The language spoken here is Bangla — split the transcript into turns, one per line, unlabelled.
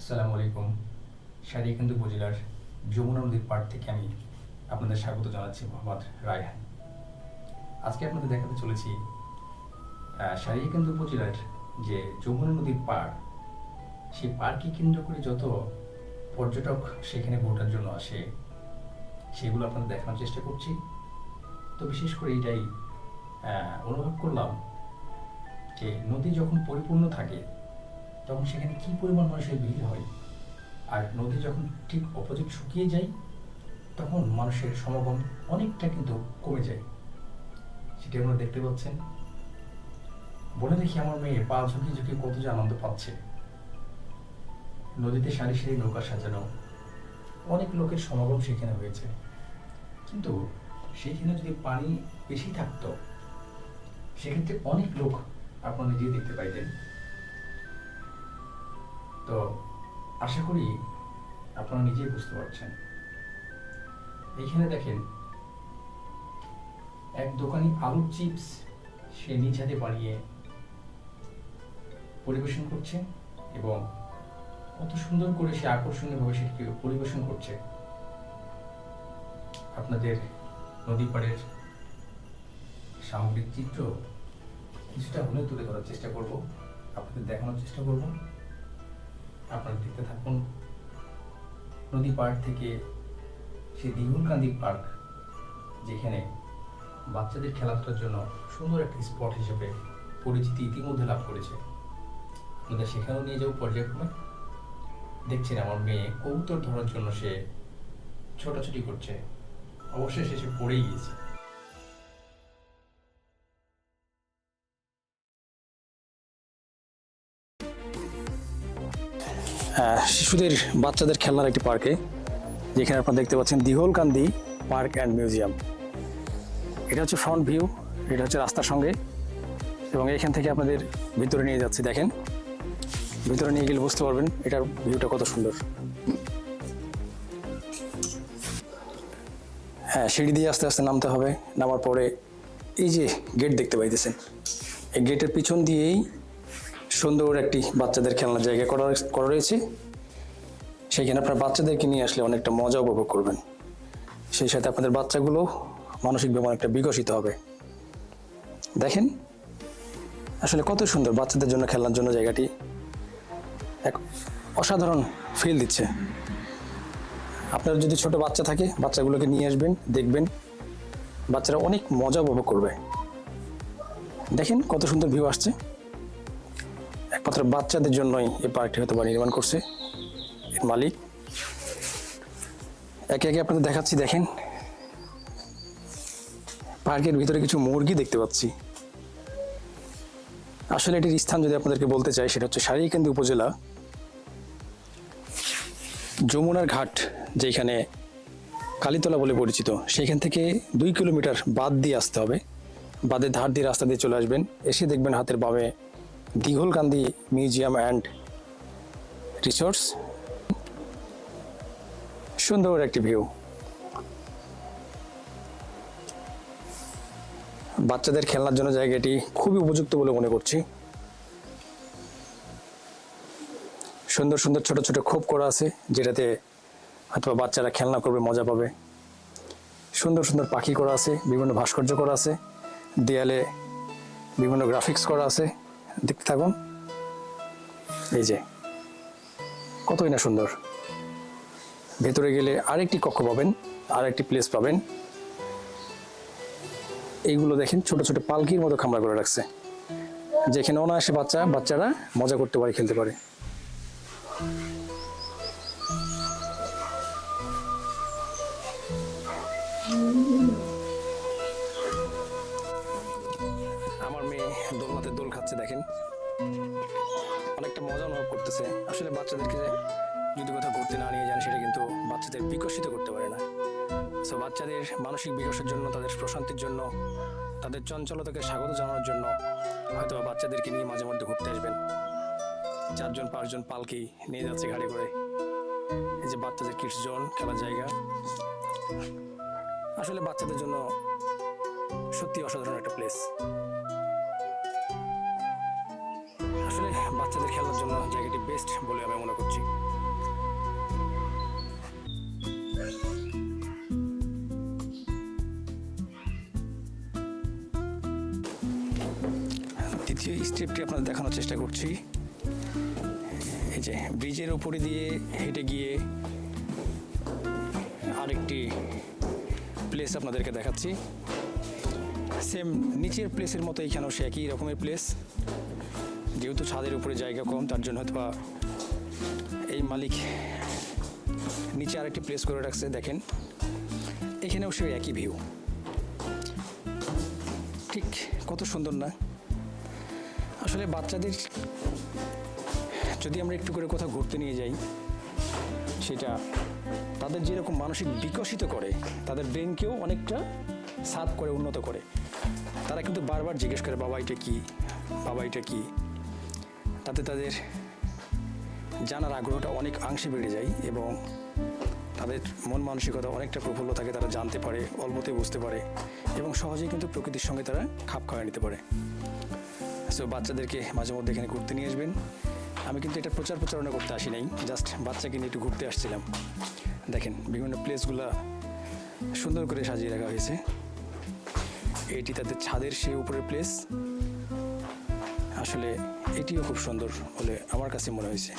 আসসালামু আলাইকুম। সারিয়াকান্দি উপজেলার যমুনা নদীর পাড় থেকে আমি আপনাদের স্বাগত জানাচ্ছি, মোহাম্মদ রায়হান। আজকে আপনাদের দেখাতে চলেছি সারিয়াকান্দি উপজেলার যে যমুনা নদীর পাড়, সেই পাড়কে কেন্দ্র করে যত পর্যটক সেখানে ভোটার জন্য আসে সেগুলো আপনাদের দেখানোর চেষ্টা করছি। তো বিশেষ করে এটাই অনুভব করলাম যে নদী যখন পরিপূর্ণ থাকে তখন সেখানে কী পরিমাণ মানুষের ভিড় হয়, আর নদী যখন ঠিক অপোজিট শুকিয়ে যায় তখন মানুষের সমাগম অনেকটা কিন্তু কমে যায়। সেটি আপনারা দেখতে পাচ্ছেন। বলে দেখি, আমার মেয়ে পা ঝুঁকি ঝুঁকি কত যে আনন্দ পাচ্ছে। নদীতে সারি সারি নৌকা সাজানো, অনেক লোকের সমাগম সেখানে হয়েছে। কিন্তু সেখানে যদি পানি বেশি থাকতো সেক্ষেত্রে অনেক লোক আপনারা নিজেই দেখতে পাইতেন। তো আশা করি আপনারা নিজেই বুঝতে পারছেন। এইখানে দেখেন, এক দোকানি আলুর চিপস সে নিজ হাতে বানিয়ে পরিবেশন করছে এবং কত সুন্দর করে সে আকর্ষণীয়ভাবে সেটিকে পরিবেশন করছে। আপনাদের নদী পাড়ের সামগ্রিক চিত্র কিছুটা হলে তুলে ধরার চেষ্টা করব, আপনাদের দেখানোর চেষ্টা করব। আপনারা দেখতে থাকুন। নদী পাড় থেকে সেই দিঘুলকান্দি পার্ক, যেখানে বাচ্চাদের খেলাধুলার জন্য সুন্দর একটি স্পট হিসেবে পরিচিতি ইতিমধ্যে লাভ করেছে, আপনাদের সেখানেও নিয়ে যাবো পর্যায়ক্রমে। দেখছেন আমার মেয়ে কবুতর ধরার জন্য সে ছোটাছুটি করছে, অবশ্যই সে পড়েই গিয়েছে। শিশুদের বাচ্চাদের খেলনার একটি পার্কে, যেখানে আপনারা দেখতে পাচ্ছেন দিঘলকান্দি পার্ক অ্যান্ড মিউজিয়াম। এটা হচ্ছে ফ্রন্ট ভিউ, এটা হচ্ছে রাস্তার সঙ্গে, এবং এখান থেকে আপনাদের ভিতরে নিয়ে যাচ্ছি। দেখেন, ভিতরে নিয়ে গেলে বুঝতে পারবেন এটার ভিউটা কত সুন্দর। হ্যাঁ, সিঁড়ি দিয়ে আস্তে আস্তে নামতে হবে। নামার পরে এই যে গেট দেখতে পাইতেছেন, এই গেটের পিছন দিয়েই সুন্দর একটি বাচ্চাদের খেলনার জায়গা করা রয়েছে। সেইখানে আপনার বাচ্চাদেরকে নিয়ে আসলে অনেকটা মজা উপভোগ করবেন। সেই সাথে আপনাদের বাচ্চাগুলো মানসিকভাবে অনেকটা বিকশিত হবে। দেখেন আসলে কত সুন্দর বাচ্চাদের জন্য খেলনার জন্য জায়গাটি এক অসাধারণ ফিল দিচ্ছে। আপনার যদি ছোট বাচ্চা থাকে, বাচ্চাগুলোকে নিয়ে আসবেন, দেখবেন বাচ্চারা অনেক মজা উপভোগ করবে। দেখেন কত সুন্দর ভিউ আসছে। একমাত্র বাচ্চাদের জন্যই এই পার্কটি হয়তো বা নির্মাণ করছে এর মালিক। একে একে আপনাদের দেখাচ্ছি। দেখেন, পার্কের ভিতরে কিছু মুরগি দেখতে পাচ্ছি। আসলে এটির স্থান যদি আপনাদেরকে বলতে চাই, সেটা হচ্ছে সারিয়াকান্দি উপজেলা যমুনার ঘাট, যেখানে কালীতলা বলে পরিচিত, সেখান থেকে 2 কিলোমিটার বাদ দিয়ে আসতে হবে। বাদের ধার দিয়ে রাস্তা দিয়ে চলে আসবেন, এসে দেখবেন হাতের বামে দিঘলকান্দি মিউজিয়াম অ্যান্ড রিসোর্টস। সুন্দর একটি ভিউ। বাচ্চাদের খেলনার জন্য জায়গাটি খুবই উপযুক্ত বলে মনে করছি। সুন্দর সুন্দর ছোট ছোট খোপ করা আছে, যেটাতে হয়তো বাচ্চারা খেলনা করবে, মজা পাবে। সুন্দর সুন্দর পাখি করা আছে, বিভিন্ন ভাস্কর্য করা আছে, দেয়ালে বিভিন্ন গ্রাফিক্স করা আছে। দেখতে থাকুন। এই যে কতই না সুন্দর। ভেতরে গেলে আরেকটি কক্ষ পাবেন, আরেকটি প্লেস পাবেন। এইগুলো দেখেন ছোট ছোট পালকির মতো খামড়া করে রাখছে, যেখানে অনায়াসে বাচ্চারা মজা করতে পারে, খেলতে পারে। আমার মেয়ে দোলনাতে দোল খাচ্ছে, দেখেন অনেকটা মজা অনুভব করতেছে। আসলে বাচ্চাদেরকে যদি কোথাও ঘুরতে না নিয়ে যান, সেটা কিন্তু বাচ্চাদের বিকশিত করতে পারে না। সো বাচ্চাদের মানসিক বিকাশের জন্য, তাদের প্রশান্তির জন্য, তাদের চঞ্চলতাকে স্বাগত জানানোর জন্য হয়তো বাচ্চাদেরকে নিয়ে মাঝে মধ্যে ঘুরতে আসবেন। 4জন 5জন পালকি নিয়ে যাচ্ছে গাড়ি করে। এই যে বাচ্চাদের কিডস জোন, খেলার জায়গা, আসলে বাচ্চাদের জন্য সত্যি অসাধারণ একটা প্লেস। আসলে বাচ্চাদের খেলার জন্য জায়গাটি বেস্ট বলে আমি মনে করছি। দ্বিতীয় স্টেপটি আপনাদের দেখানোর চেষ্টা করছি। এই যে ব্রিজের উপরে দিয়ে হেঁটে গিয়ে আরেকটি প্লেস আপনাদেরকে দেখাচ্ছি। সেম নিচের প্লেসের মতো এখানেও সে একই রকমের প্লেস। যেহেতু ছাদের উপরে জায়গা কম, তার জন্য হয়তো এই মালিক নিচে আরেকটি প্লেস করে রাখছে। দেখেন এখানেও সে একই ভিউ, ঠিক কত সুন্দর না? আসলে বাচ্চাদের যদি আমরা একটু করে কোথাও ঘুরতে নিয়ে যাই, সেটা তাদের যেরকম মানসিক বিকশিত করে, তাদের ব্রেনকেও অনেকটা সাপ করে, উন্নত করে। তারা কিন্তু বারবার জিজ্ঞেস করে বাবা এটা কী, বাবা এটা কী। তাতে তাদের জানার আগ্রহটা অনেক অংশে বেড়ে যায় এবং তাদের মন মানসিকতা অনেকটা প্রফুল্ল থাকে। তারা জানতে পারে, অল্পতে বুঝতে পারে এবং সহজেই কিন্তু প্রকৃতির সঙ্গে তারা খাপ খাওয়ায় নিতে পারে। সো বাচ্চাদেরকে মাঝে মধ্যে এখানে ঘুরতে নিয়ে আসবেন। আমি কিন্তু এটা প্রচারণা করতে আসি নাই, জাস্ট বাচ্চাকে নিয়ে একটু ঘুরতে আসছিলাম। দেখেন বিভিন্ন প্লেসগুলো সুন্দর করে সাজিয়ে রাখা হয়েছে। এটি তাদের ছাদের সে উপরের প্লেস। আসলে এটিও খুব সুন্দর বলে আমার কাছে মনে হয়েছে।